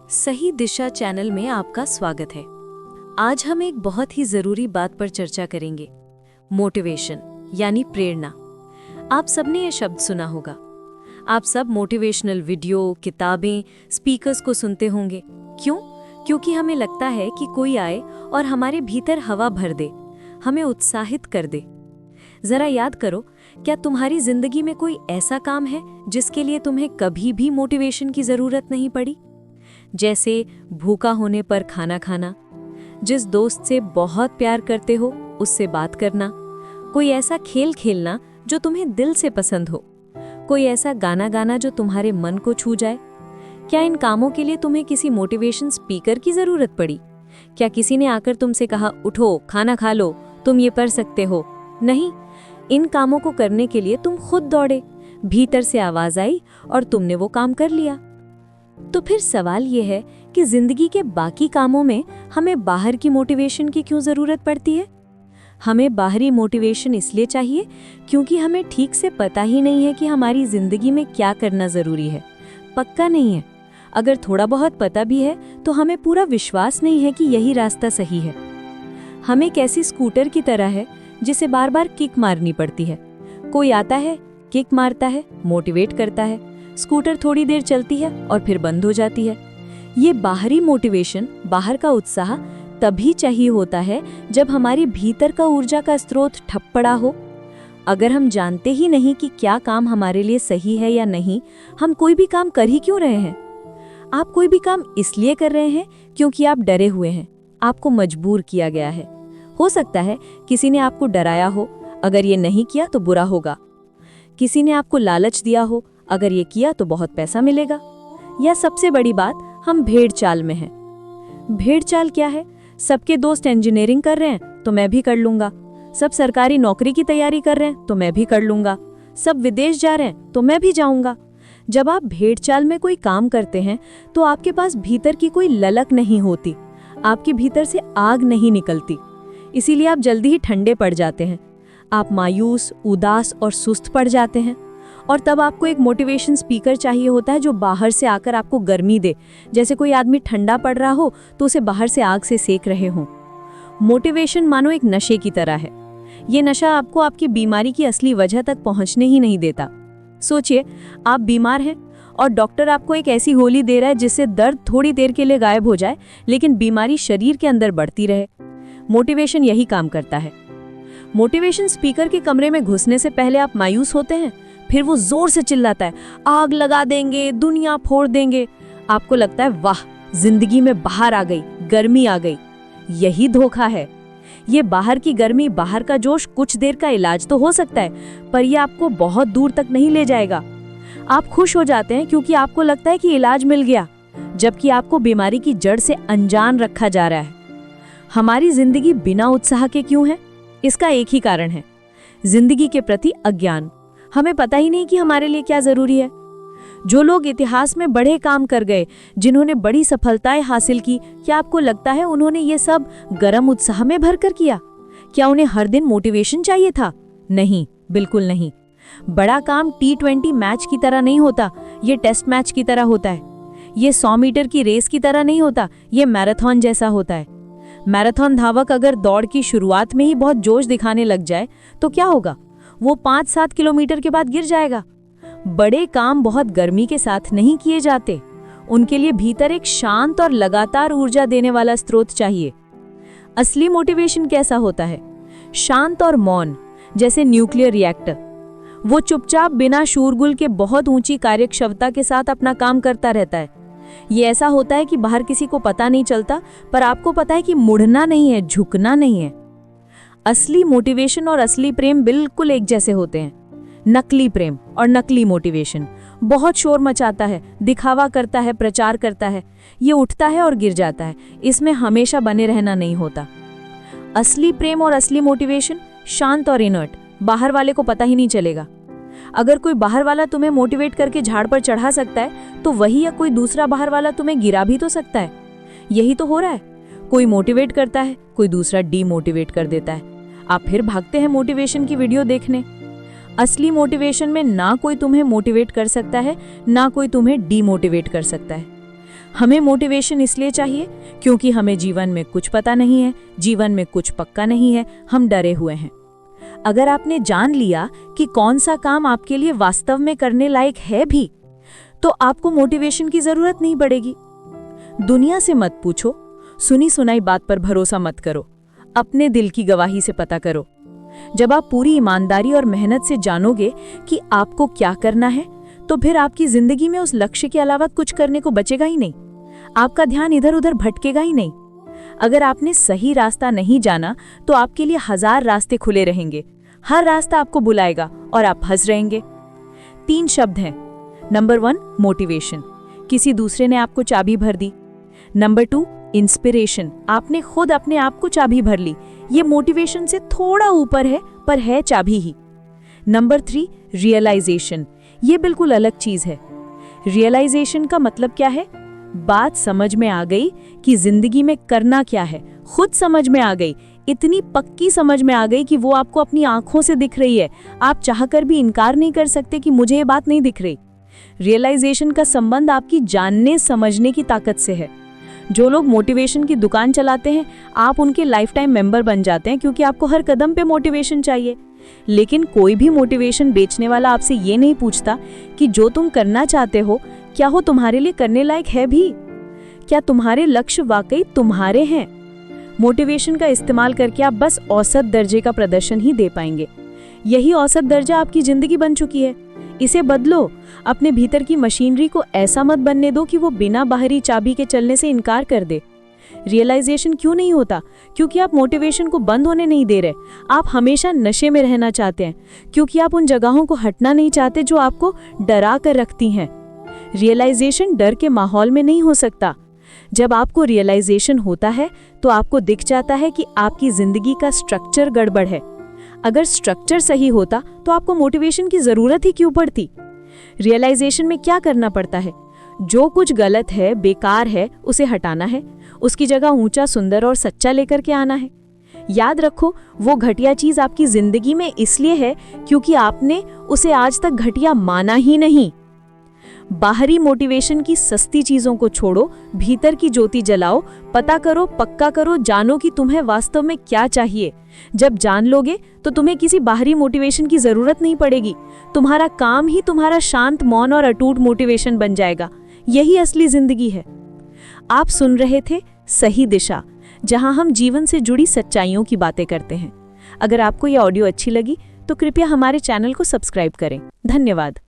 सही दिशा चैनल में आपका स्वागत है। आज हम एक बहुत ही जरूरी बात पर चर्चा करेंगे, मोटिवेशन यानी प्रेरणा। आप सबने ये शब्द सुना होगा। आप सब मोटिवेशनल वीडियो, किताबें, स्पीकर्स को सुनते होंगे। क्यों? क्योंकि हमें लगता है कि कोई आए और हमारे भीतर हवा भर दे, हमें उत्साहित कर दे। जरा याद करो, क्या तुम्हारी जिंदगी में कोई ऐसा काम है जिसके लिए तुम्हें कभी भी मोटिवेशन की जरूरत नहीं पड़ी? जैसे भूखा होने पर खाना खाना, जिस दोस्त से बहुत प्यार करते हो उससे बात करना, कोई ऐसा खेल खेलना जो तुम्हें दिल से पसंद हो, कोई ऐसा गाना गाना जो तुम्हारे मन को छू जाए। क्या इन कामों के लिए तुम्हें किसी मोटिवेशन स्पीकर की जरूरत पड़ी? क्या किसी ने आकर तुमसे कहा, उठो खाना खा लो, तुम ये कर सकते हो? नहीं, इन कामों को करने के लिए तुम खुद दौड़े, भीतर से आवाज आई और तुमने वो काम कर लिया। तो फिर सवाल ये है कि जिंदगी के बाकी कामों में हमें बाहर की मोटिवेशन की क्यों जरूरत पड़ती है? हमें बाहरी मोटिवेशन इसलिए चाहिए क्योंकि हमें ठीक से पता ही नहीं है कि हमारी जिंदगी में क्या करना जरूरी है। पक्का नहीं है। अगर थोड़ा बहुत पता भी है तो हमें पूरा विश्वास नहीं है कि यही रास्ता सही है। हम एक ऐसी स्कूटर की तरह है जिसे बार बार किक मारनी पड़ती है। कोई आता है, किक मारता है, मोटिवेट करता है, स्कूटर थोड़ी देर चलती है और फिर बंद हो जाती है। ये बाहरी मोटिवेशन, बाहर का उत्साह तभी चाहिए होता है जब हमारी भीतर का ऊर्जा का स्रोत ठप पड़ा हो। अगर हम जानते ही नहीं कि क्या काम हमारे लिए सही है या नहीं, हम कोई भी काम कर ही क्यों रहे हैं? आप कोई भी काम इसलिए कर रहे हैं क्योंकि आप डरे हुए हैं, आपको मजबूर किया गया है। हो सकता है किसी ने आपको डराया हो, अगर ये नहीं किया तो बुरा होगा। किसी ने आपको लालच दिया हो, अगर ये किया तो बहुत पैसा मिलेगा। या सबसे बड़ी बात, हम भेड़ चाल में हैं। भेड़ चाल क्या है? सबके दोस्त इंजीनियरिंग कर रहे हैं तो मैं भी कर लूंगा, सब सरकारी नौकरी की तैयारी कर रहे हैं तो मैं भी कर लूंगा, सब विदेश जा रहे हैं तो मैं भी जाऊंगा। जब आप भेड़ चाल में कोई काम करते हैं तो आपके पास भीतर की कोई ललक नहीं होती, आपके भीतर से आग नहीं निकलती, इसीलिए आप जल्दी ही ठंडे पड़ जाते हैं। आप मायूस, उदास और सुस्त पड़ जाते हैं। और तब आपको एक मोटिवेशन स्पीकर चाहिए होता है जो बाहर से आकर आपको गर्मी दे, जैसे कोई आदमी ठंडा पड़ रहा हो तो उसे बाहर से आग से सेक रहे हों। मोटिवेशन मानो एक नशे की तरह है। ये नशा आपको आपकी बीमारी की असली वजह तक पहुंचने ही नहीं देता। सोचिए, आप बीमार हैं और डॉक्टर आपको एक ऐसी गोली दे रहा है जिससे दर्द थोड़ी देर के लिए गायब हो जाए, लेकिन बीमारी शरीर के अंदर बढ़ती रहे। मोटिवेशन यही काम करता है। मोटिवेशन स्पीकर के कमरे में घुसने से पहले आप मायूस होते हैं, फिर वो जोर से चिल्लाता है, आग लगा देंगे, दुनिया फोड़ देंगे। आपको लगता है वाह, जिंदगी में बाहर आ गई, गर्मी आ गई। यही धोखा है। ये बाहर की गर्मी, बाहर का जोश कुछ देर का इलाज तो हो सकता है, पर यह आपको बहुत दूर तक नहीं ले जाएगा। आप खुश हो जाते हैं क्योंकि आपको लगता है कि इलाज मिल गया, जबकि आपको बीमारी की जड़ से अनजान रखा जा रहा है। हमारी जिंदगी बिना उत्साह के क्यों है? इसका एक ही कारण है, जिंदगी के प्रति अज्ञान। हमें पता ही नहीं कि हमारे लिए क्या जरूरी है। जो लोग इतिहास में बड़े काम कर गए, जिन्होंने बड़ी सफलताएं हासिल की, क्या आपको लगता है उन्होंने ये सब गर्म उत्साह में भरकर किया? क्या उन्हें हर दिन मोटिवेशन चाहिए था? नहीं, बिल्कुल नहीं। बड़ा काम T20 मैच की तरह नहीं होता, ये टेस्ट मैच की तरह होता है। ये 100 मीटर की रेस की तरह नहीं होता, ये मैराथन जैसा होता है। मैराथन धावक अगर दौड़ की शुरुआत में ही बहुत जोश दिखाने लग जाए तो क्या होगा? वो 5-7 किलोमीटर के बाद गिर जाएगा। बड़े काम बहुत गर्मी के साथ नहीं किए जाते, उनके लिए भीतर एक शांत और लगातार ऊर्जा देने वाला स्रोत चाहिए। असली मोटिवेशन कैसा होता है? शांत और मौन, जैसे न्यूक्लियर रिएक्टर। वो चुपचाप बिना शोरगुल के बहुत ऊंची कार्यक्षमता के साथ अपना काम करता रहता है। ये ऐसा होता है कि बाहर किसी को पता नहीं चलता, पर आपको पता है कि मुड़ना नहीं है, झुकना नहीं है। असली मोटिवेशन और असली प्रेम बिल्कुल एक जैसे होते हैं। नकली प्रेम और नकली मोटिवेशन बहुत शोर मचाता है, दिखावा करता है, प्रचार करता है, ये उठता है और गिर जाता है। इसमें हमेशा बने रहना नहीं होता। असली प्रेम और असली मोटिवेशन शांत और इनर्ट, बाहर वाले को पता ही नहीं चलेगा। अगर कोई बाहर वाला तुम्हें मोटिवेट करके झाड़ पर चढ़ा सकता है तो वही या कोई दूसरा बाहर वाला तुम्हें गिरा भी तो सकता है। यही तो हो रहा है। कोई मोटिवेट करता है, कोई दूसरा डीमोटिवेट कर देता है। आप फिर भागते हैं मोटिवेशन की वीडियो देखने। असली मोटिवेशन में ना कोई तुम्हें मोटिवेट कर सकता है, ना कोई तुम्हें डीमोटिवेट कर सकता है। हमें मोटिवेशन इसलिए चाहिए क्योंकि हमें जीवन में कुछ पता नहीं है, जीवन में कुछ पक्का नहीं है, हम डरे हुए हैं। अगर आपने जान लिया कि कौन सा काम आपके लिए वास्तव में करने लायक है भी, तो आपको मोटिवेशन की जरूरत नहीं पड़ेगी। दुनिया से मत पूछो, सुनी सुनाई बात पर भरोसा मत करो, अपने दिल की गवाही से पता करो। जब आप पूरी ईमानदारी और मेहनत से जानोगे कि आपको क्या करना है, तो फिर आपकी जिंदगी में उस लक्ष्य के अलावा कुछ करने को बचेगा ही नहीं। आपका ध्यान इधर उधर भटकेगा ही नहीं। अगर आपने सही रास्ता नहीं जाना तो आपके लिए 1000 रास्ते खुले रहेंगे, हर रास्ता आपको बुलाएगा और आप फंस रहेंगे। 3 शब्द हैं। नंबर 1 मोटिवेशन, किसी दूसरे ने आपको चाबी भर दी। नंबर 2 इंस्पिरेशन, आपने खुद अपने आप को चाबी भर ली। ये मोटिवेशन से थोड़ा ऊपर है पर है चाबी ही। नंबर 3 रियलाइजेशन, ये बिल्कुल अलग चीज है। रियलाइजेशन का मतलब क्या है? बात समझ में आ गई कि जिंदगी में करना क्या है, खुद समझ में आ गई, इतनी पक्की समझ में आ गई कि वो आपको अपनी आंखों से दिख रही है। आप चाहकर भी इनकार नहीं कर सकते कि मुझे ये बात नहीं दिख रही। रियलाइजेशन का संबंध आपकी जानने समझने की ताकत से है। जो लोग मोटिवेशन की दुकान चलाते हैं, आप उनके लाइफ टाइम मेंबर बन जाते हैं क्योंकि आपको हर कदम पे मोटिवेशन चाहिए। लेकिन कोई भी मोटिवेशन बेचने वाला आपसे ये नहीं पूछता कि जो तुम करना चाहते हो क्या हो तुम्हारे लिए करने लायक है भी, क्या तुम्हारे लक्ष्य वाकई तुम्हारे हैं। मोटिवेशन का इस्तेमाल करके आप बस औसत दर्जे का प्रदर्शन ही दे पाएंगे। यही औसत दर्जा आपकी जिंदगी बन चुकी है। इसे बदलो। अपने भीतर की मशीनरी को ऐसा मत बनने दो कि वो बिना बाहरी चाबी के चलने से इनकार कर दे। रियलाइजेशन क्यों नहीं होता? क्योंकि आप मोटिवेशन को बंद होने नहीं दे रहे। आप हमेशा नशे में रहना चाहते हैं क्योंकि आप उन जगहों को हटना नहीं चाहते जो आपको डरा कर रखती हैं। रियलाइजेशन डर के माहौल में नहीं हो सकता। जब आपको रियलाइजेशन होता है तो आपको दिख जाता है कि आपकी जिंदगी का स्ट्रक्चर गड़बड़ है। अगर स्ट्रक्चर सही होता तो आपको मोटिवेशन की जरूरत ही क्यों पड़ती? रियलाइजेशन में क्या करना पड़ता है? जो कुछ गलत है, बेकार है, उसे हटाना है। उसकी जगह ऊंचा, सुंदर और सच्चा लेकर के आना है। याद रखो, वो घटिया चीज आपकी जिंदगी में इसलिए है क्योंकि आपने उसे आज तक घटिया माना ही नहीं। बाहरी मोटिवेशन की सस्ती चीजों को छोड़ो, भीतर की ज्योति जलाओ, पता करो, पक्का करो, जानो कि तुम्हें वास्तव में क्या चाहिए। जब जान लोगे तो तुम्हें किसी बाहरी मोटिवेशन की जरूरत नहीं पड़ेगी। तुम्हारा काम ही तुम्हारा शांत, मौन और अटूट मोटिवेशन बन जाएगा। यही असली जिंदगी है। आप सुन रहे थे सही दिशा, जहां हम जीवन से जुड़ी सच्चाइयों की बातें करते हैं। अगर आपको ये ऑडियो अच्छी लगी तो कृपया हमारे चैनल को सब्सक्राइब करें। धन्यवाद।